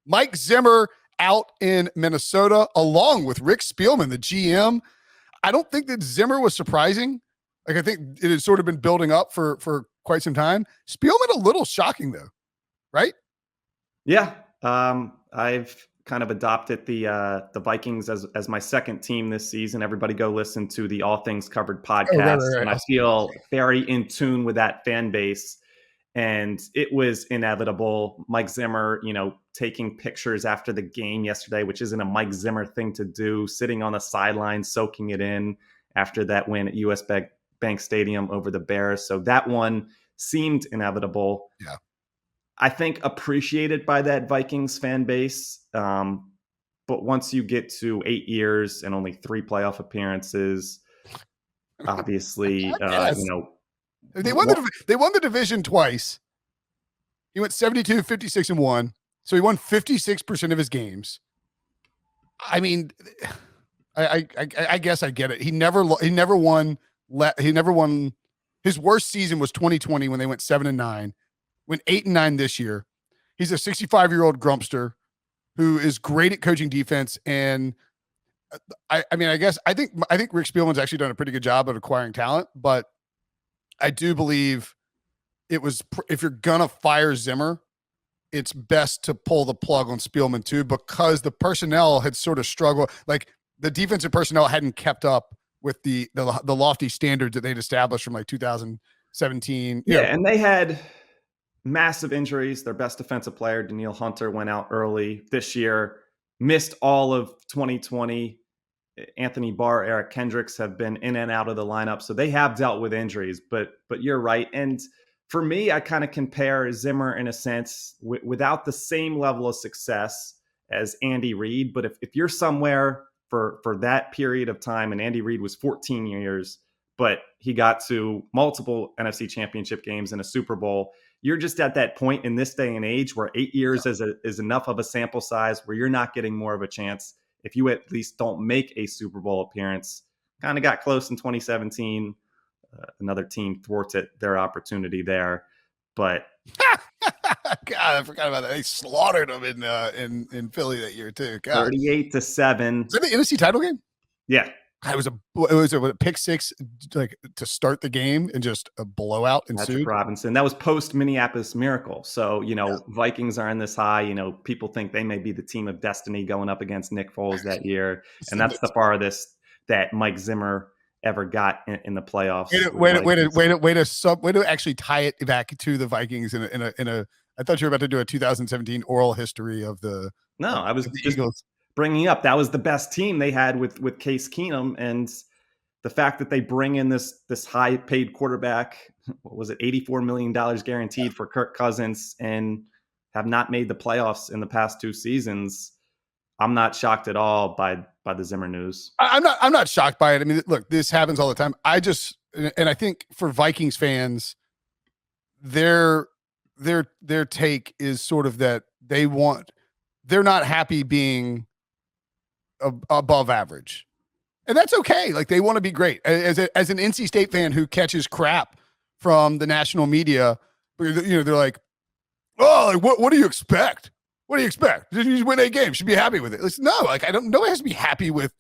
Mike Zimmer out in Minnesota, along with Rick Spielman, the GM. I don't think that Zimmer was surprising. Like, I think it has sort of been building up for quite some time. Spielman a little shocking though, right? Yeah. I've kind of adopted the Vikings as my second team this season. Everybody go listen to the All Things Covered podcast. Right. And I feel very in tune with that fan base. And it was inevitable. Mike Zimmer, taking pictures after the game yesterday, which isn't a Mike Zimmer thing to do, sitting on the sideline, soaking it in after that win at US Bank Stadium over the Bears. So that one seemed inevitable. Yeah. I think appreciated by that Vikings fan base. But once you get to 8 years and only 3 playoff appearances, obviously, They won the division twice. He went 72, 56, and 1. So he won 56% of his games. I mean, I guess I get it. He never won. His worst season was 2020 when they went 7-9. Went 8-9 this year. He's a 65-year-old grumpster who is great at coaching defense. And I think Rick Spielman's actually done a pretty good job at acquiring talent, but I do believe it was, if you're going to fire Zimmer, it's best to pull the plug on Spielman too, because the personnel had sort of struggled. Like, the defensive personnel hadn't kept up with the lofty standards that they'd established from like 2017. Yeah. And they had massive injuries. Their best defensive player, Daniil Hunter, went out early this year, missed all of 2020. Anthony Barr, Eric Kendricks have been in and out of the lineup. So they have dealt with injuries, but you're right. And for me, I kind of compare Zimmer in a sense without the same level of success as Andy Reid. But if you're somewhere for that period of time, and Andy Reid was 14 years, but he got to multiple NFC championship games and a Super Bowl, you're just at that point in this day and age where 8 years is enough of a sample size where you're not getting more of a chance if you at least don't make a Super Bowl appearance. Kind of got close in 2017. Another team thwarted their opportunity there. But God, I forgot about that. They slaughtered them in Philly that year too. 38-7. Is that the NFC title game? Yeah. It was a pick six, like, to start the game, and just a blowout ensued. Patrick Robinson. That was post Minneapolis Miracle. So, Vikings are in this high. People think they may be the team of destiny going up against Nick Foles that year. And that's the farthest that Mike Zimmer ever got in the playoffs. Way to actually tie it back to the Vikings in a I thought you were about to do a 2017 oral history of the. No, I was just Eagles. Bringing up that was the best team they had with Case Keenum, and the fact that they bring in this high paid quarterback, what was it, $84 million guaranteed for Kirk Cousins, and have not made the playoffs in the past 2 seasons. I'm not shocked at all by the Zimmer news. I'm not shocked by it. I mean, look, this happens all the time. I think for Vikings fans, their take is sort of that they're not happy being above average, and that's okay. Like, they want to be great. As an NC State fan who catches crap from the national media, they're like, "Oh, like, what do you expect? What do you expect? You just win 8 games, should be happy with it." Listen, no, like, nobody has to be happy with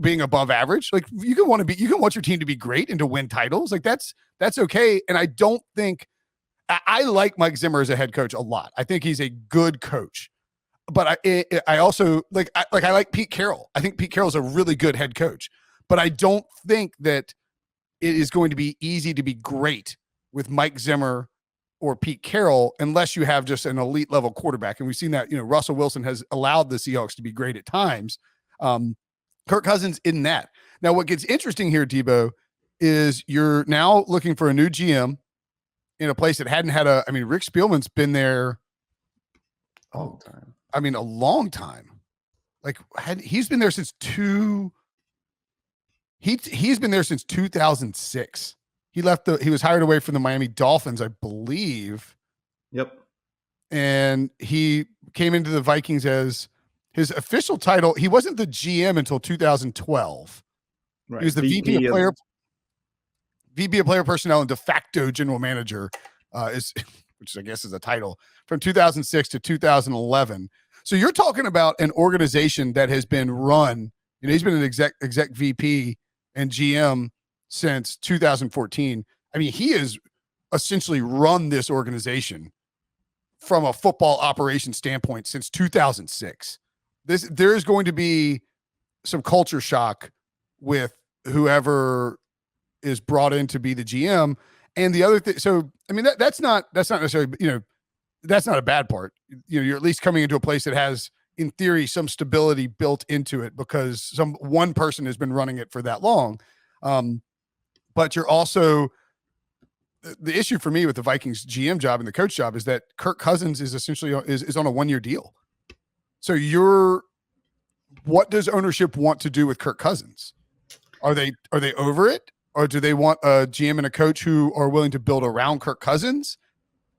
being above average. Like, you can want your team to be great and to win titles. Like, that's okay. And I don't think I like Mike Zimmer as a head coach a lot. I think he's a good coach. But I also I like Pete Carroll. I think Pete Carroll's a really good head coach, but I don't think that it is going to be easy to be great with Mike Zimmer or Pete Carroll unless you have just an elite level quarterback. And we've seen that, Russell Wilson has allowed the Seahawks to be great at times. Kirk Cousins in that. Now, what gets interesting here, Deebo, is you're now looking for a new GM in a place that hadn't had Rick Spielman's been there a long time. Like, he's been there since he's been there since 2006. He was hired away from the Miami Dolphins, I believe. Yep. And he came into the Vikings as his official title. He wasn't the GM until 2012. Right. He was the VP of player personnel and de facto general manager, which I guess is a title, from 2006 to 2011. So you're talking about an organization that has been run, he's been an exec VP and GM since 2014. I mean, he has essentially run this organization from a football operation standpoint since 2006. There is going to be some culture shock with whoever is brought in to be the GM. And the other thing, so I mean that's not necessarily, that's not a bad part. You're at least coming into a place that has, in theory, some stability built into it because one person has been running it for that long. But you're also, the issue for me with the Vikings GM job and the coach job is that Kirk Cousins is essentially is on a 1-year deal. So what does ownership want to do with Kirk Cousins? Are they over it, or do they want a GM and a coach who are willing to build around Kirk Cousins?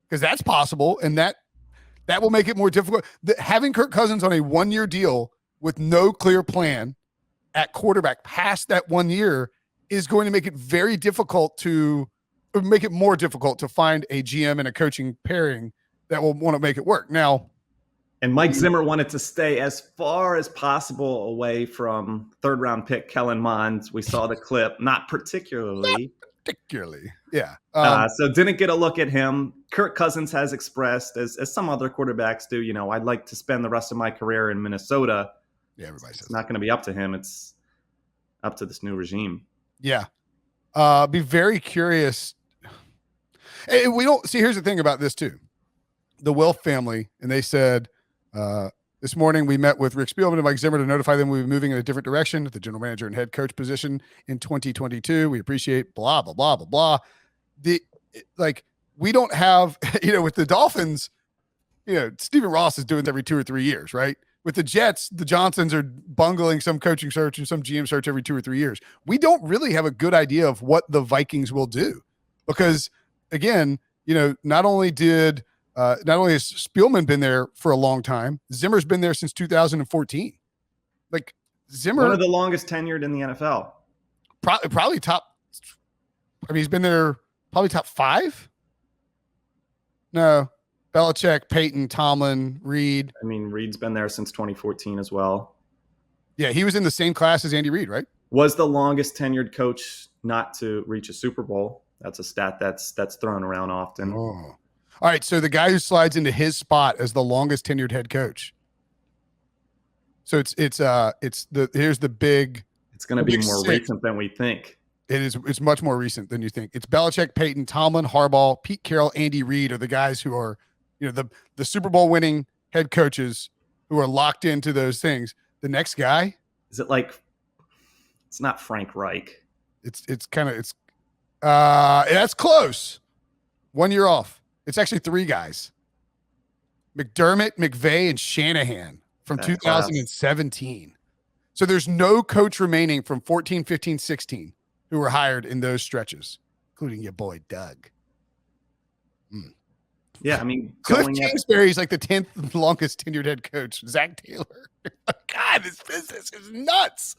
Because that's possible, and that will make it more difficult. Having Kirk Cousins on a 1-year deal with no clear plan at quarterback past that 1 year is going to make it very difficult to make it more difficult to find a GM and a coaching pairing that will want to make it work. Now, and Mike Zimmer wanted to stay as far as possible away from third-round pick Kellen Mond. We saw the clip, not particularly. Yeah. So didn't get a look at him. Kirk Cousins has expressed, as some other quarterbacks do, I'd like to spend the rest of my career in Minnesota. Yeah, everybody says it's not going to be up to him. It's up to this new regime. Yeah. Be very curious. And we don't see, here's the thing about this too. The Wilf family, and they said, this morning we met with Rick Spielman and Mike Zimmer to notify them we'll be moving in a different direction at the general manager and head coach position in 2022. We appreciate blah, blah, blah, blah, blah. We don't have, with the Dolphins, Stephen Ross is doing it every 2 or 3 years, right? With the Jets, the Johnsons are bungling some coaching search and some GM search every 2 or 3 years. We don't really have a good idea of what the Vikings will do because, again, not only has Spielman been there for a long time, Zimmer's been there since 2014. Like Zimmer, one of the longest tenured in the NFL. Probably top. I mean, he's been there probably top 5. No, Belichick, Peyton, Tomlin, Reed. I mean, Reed's been there since 2014 as well. Yeah, he was in the same class as Andy Reid, right? Was the longest tenured coach not to reach a Super Bowl. That's a stat that's thrown around often. Oh. All right, so the guy who slides into his spot as the longest tenured head coach. So here's the big. It's going to be more recent than we think. It is. It's much more recent than you think. It's Belichick, Peyton, Tomlin, Harbaugh, Pete Carroll, Andy Reid are the guys who are, the Super Bowl winning head coaches who are locked into those things. The next guy, is it it's not Frank Reich. It's that's close. 1 year off. It's actually 3 guys. McDermott, McVay, and Shanahan from 2017. So there's no coach remaining from 14, 15, 16 who were hired in those stretches, including your boy Doug. Yeah, I mean, Cliff Kingsbury's like the 10th longest tenured head coach. Zach Taylor. God, this business is nuts.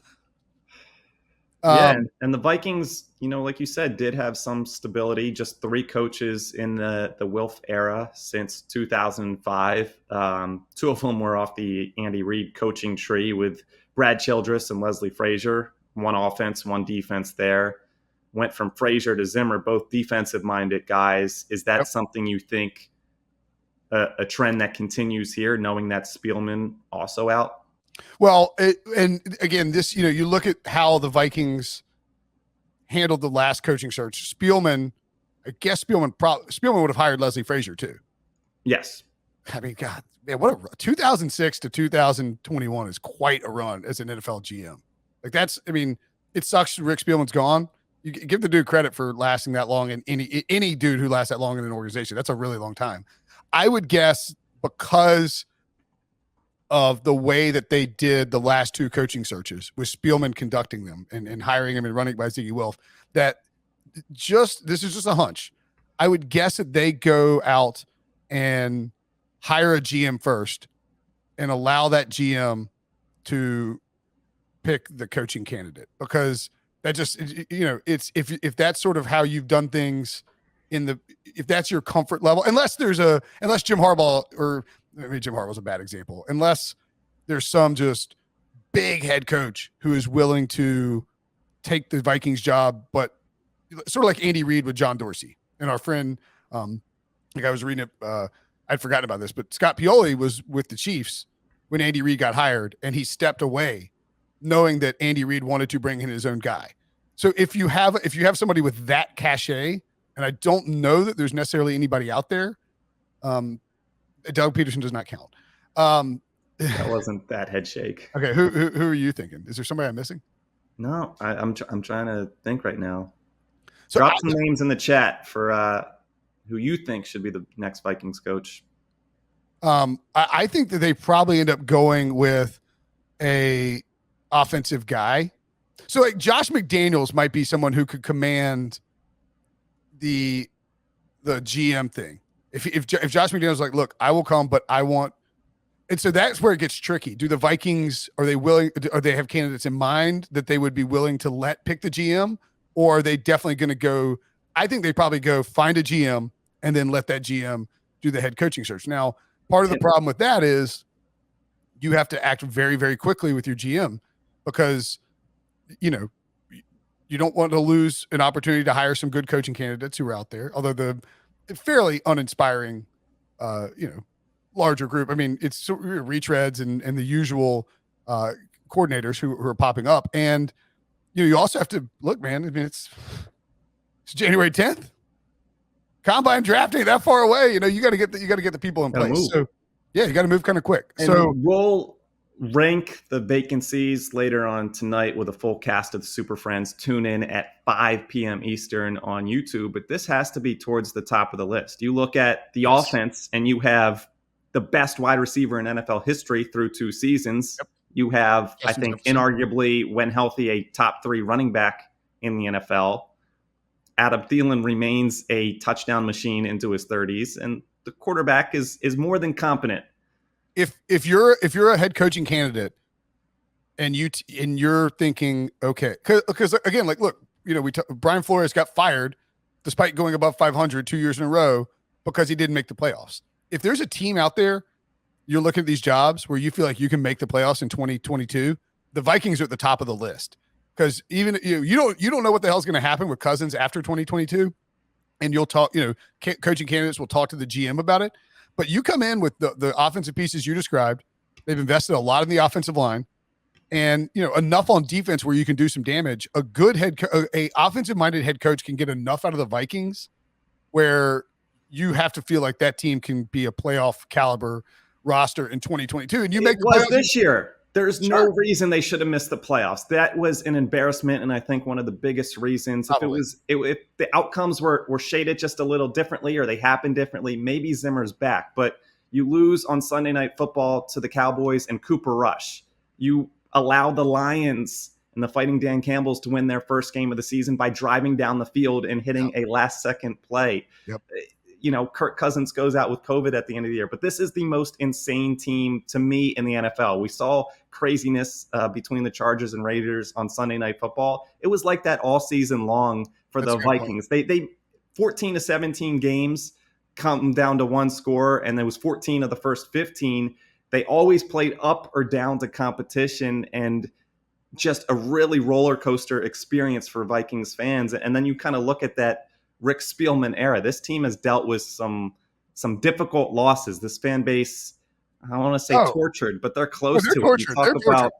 And the Vikings, like you said, did have some stability. Just 3 coaches in the Wilf era since 2005. 2 of them were off the Andy Reid coaching tree with Brad Childress and Leslie Frazier. 1 offense, 1 defense there. Went from Frazier to Zimmer, both defensive-minded guys. Is that something you think a trend that continues here, knowing that Spielman also out? Well, and again, this, you look at how the Vikings handled the last coaching search. Spielman, I guess Spielman would have hired Leslie Frazier too. Yes. I mean, God, man, what a 2006 to 2021 is quite a run as an NFL GM. Like it sucks Rick Spielman's gone. You give the dude credit for lasting that long, and any dude who lasts that long in an organization, that's a really long time. I would guess because of the way that they did the last 2 coaching searches with Spielman conducting them and hiring him and running by Ziggy Wilf, that this is just a hunch. I would guess that they go out and hire a GM first and allow that GM to pick the coaching candidate, because that just, it's if that's sort of how you've done things if that's your comfort level, unless Jim Harbaugh or maybe Jim Harbaugh's a bad example, unless there's some just big head coach who is willing to take the Vikings job, but sort of like Andy Reid with John Dorsey. And our friend, like I was reading it, I'd forgotten about this, but Scott Pioli was with the Chiefs when Andy Reid got hired, and he stepped away knowing that Andy Reid wanted to bring in his own guy. So if you have somebody with that cachet, and I don't know that there's necessarily anybody out there, Doug Peterson does not count. That wasn't that head shake. Okay, who are you thinking? Is there somebody I'm missing? No, I'm trying to think right now. So drop some names in the chat for who you think should be the next Vikings coach. I think that they probably end up going with a offensive guy. So like Josh McDaniels might be someone who could command the GM thing. If Josh McDaniels is like, look, I will come, but I want, and so that's where it gets tricky. Do the Vikings, are they have candidates in mind that they would be willing to let pick the GM, or are they definitely going to go? I think they probably go find a GM and then let that GM do the head coaching search. Now, part of the problem with that is you have to act very, very quickly with your GM because, you know, you don't want to lose an opportunity to hire some good coaching candidates who are out there, although the fairly uninspiring, larger group. I mean, it's retreads and the usual coordinators who are popping up. And, you also have to look, man. I mean, it's January 10th. Combine draft day that far away. You got to get the people in place. Move. So yeah, you got to move kind of quick. And so we'll rank the vacancies later on tonight with a full cast of the Super Friends. Tune in at 5 p.m. Eastern on YouTube. But this has to be towards the top of the list. You look at the offense, and you have the best wide receiver in NFL history through 2 seasons. Yep. You have, I think, inarguably, when healthy, a top 3 running back in the NFL. Adam Thielen remains a touchdown machine into his 30s, and the quarterback is more than competent. If you're a head coaching candidate, and you're thinking, okay, because again, like, look, Brian Flores got fired despite going above 500 2 years in a row because he didn't make the playoffs. If there's a team out there, you're looking at these jobs where you feel like you can make the playoffs in 2022, the Vikings are at the top of the list. Because even you don't know what the hell's going to happen with Cousins after 2022, and you'll talk. Coaching candidates will talk to the GM about it. But you come in with the offensive pieces you described. They've invested a lot in the offensive line, and enough on defense where you can do some damage. A good a offensive minded head coach can get enough out of the Vikings where you have to feel like that team can be a playoff caliber roster in 2022. And you make the this year. There's no reason they should have missed the playoffs. That was an embarrassment, and I think one of the biggest reasons. If the outcomes were shaded just a little differently, or they happened differently, maybe Zimmer's back. But you lose on Sunday Night Football to the Cowboys and Cooper Rush. You allow the Lions and the Fighting Dan Campbells to win their first game of the season by driving down the field and hitting a last-second play. Yep. Kirk Cousins goes out with COVID at the end of the year. But this is the most insane team to me in the NFL. We saw craziness between the Chargers and Raiders on Sunday Night Football. It was like that all season long for the Vikings. They 14 to 17 games come down to one score, and there was 14 of the first 15. They always played up or down to competition, and just a really roller coaster experience for Vikings fans. And then you kind of look at that Rick Spielman era. This team has dealt with some difficult losses. This fan base, I don't want to say tortured, but they're close to it.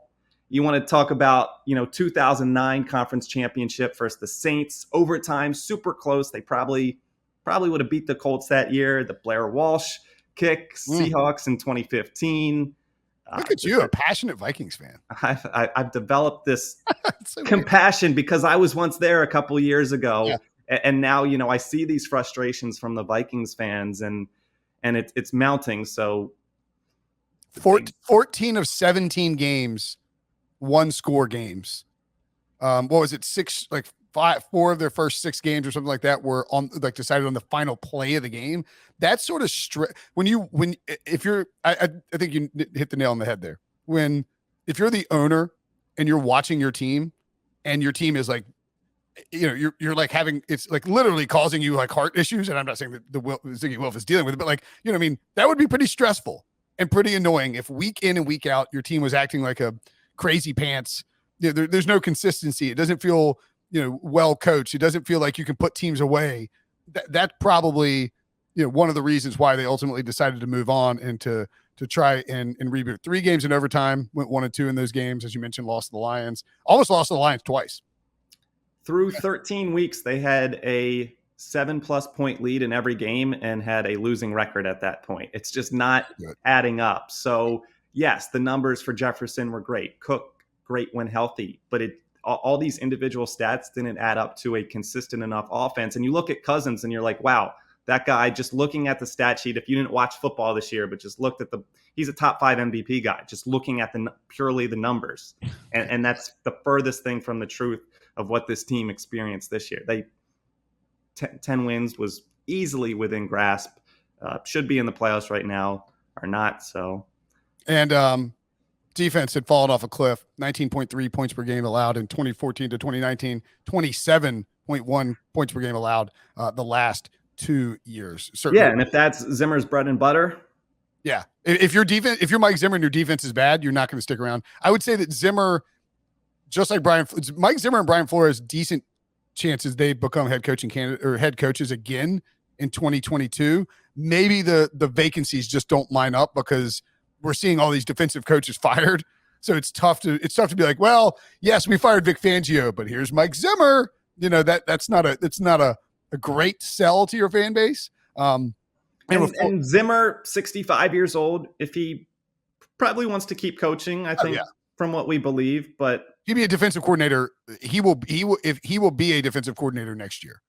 You want to talk about 2009 conference championship versus the Saints, overtime, super close. They probably would have beat the Colts that year. The Blair Walsh kick, Seahawks in 2015. Look at you, a passionate Vikings fan. I've developed this compassion because I was once there a couple years ago. Yeah. And now, I see these frustrations from the Vikings fans, and it's mounting. So 14 of 17 games, 1-score games. What was it? 4 of their first 6 games or something like that were decided on the final play of the game. That's sort of I think you hit the nail on the head there. If you're the owner and you're watching your team, and your team is like, you're like having, it's like literally causing you like heart issues. And I'm not saying that Ziggy Wolf is dealing with it, but that would be pretty stressful and pretty annoying if week in and week out your team was acting like a crazy pants. There's no consistency. It doesn't feel well coached. It doesn't feel like you can put teams away. That's probably one of the reasons why they ultimately decided to move on and to try and reboot. 3 games in overtime, went 1-2 in those games, as you mentioned. Lost to the Lions, almost lost to the Lions twice. Through 13 weeks, they had a 7+ point lead in every game and had a losing record at that point. It's just not adding up. So yes, the numbers for Jefferson were great. Cook, great when healthy, but all these individual stats didn't add up to a consistent enough offense. And you look at Cousins and you're like, wow, that guy, just looking at the stat sheet, if you didn't watch football this year, but just looked at he's a top 5 MVP guy, just looking at purely the numbers. And that's the furthest thing from the truth of what this team experienced this year. 10 wins was easily within grasp. Should be in the playoffs right now, are not. So, and defense had fallen off a cliff. 19.3 points per game allowed in 2014 to 2019. 27.1 points per game allowed the last 2 years. Certainly. Yeah, and if that's Zimmer's bread and butter. Yeah, if you're Mike Zimmer and your defense is bad, you're not going to stick around. I would say that Zimmer, just like Mike Zimmer and Brian Flores, decent chances they become head coaching candidate or head coaches again in 2022. Maybe the vacancies just don't line up because we're seeing all these defensive coaches fired. So it's tough to be like, well, yes, we fired Vic Fangio, but here's Mike Zimmer. That's not a great sell to your fan base. And Zimmer, 65 years old, if he probably wants to keep coaching, I think, from what we believe, but he'd be a defensive coordinator. He will be a defensive coordinator next year.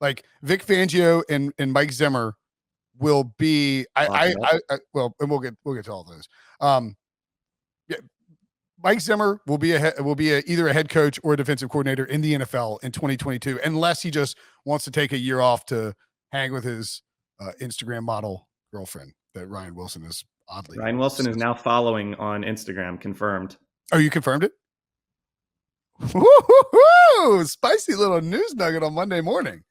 Like Vic Fangio and Mike Zimmer will be. Well, and we'll get to all those. Mike Zimmer will be either a head coach or a defensive coordinator in the NFL in 2022, unless he just wants to take a year off to hang with his Instagram model girlfriend that Ryan Wilson is oddly. Ryan Wilson is now following on Instagram. Confirmed. Oh, you confirmed it? Woo-hoo-hoo! Spicy little news nugget on Monday morning.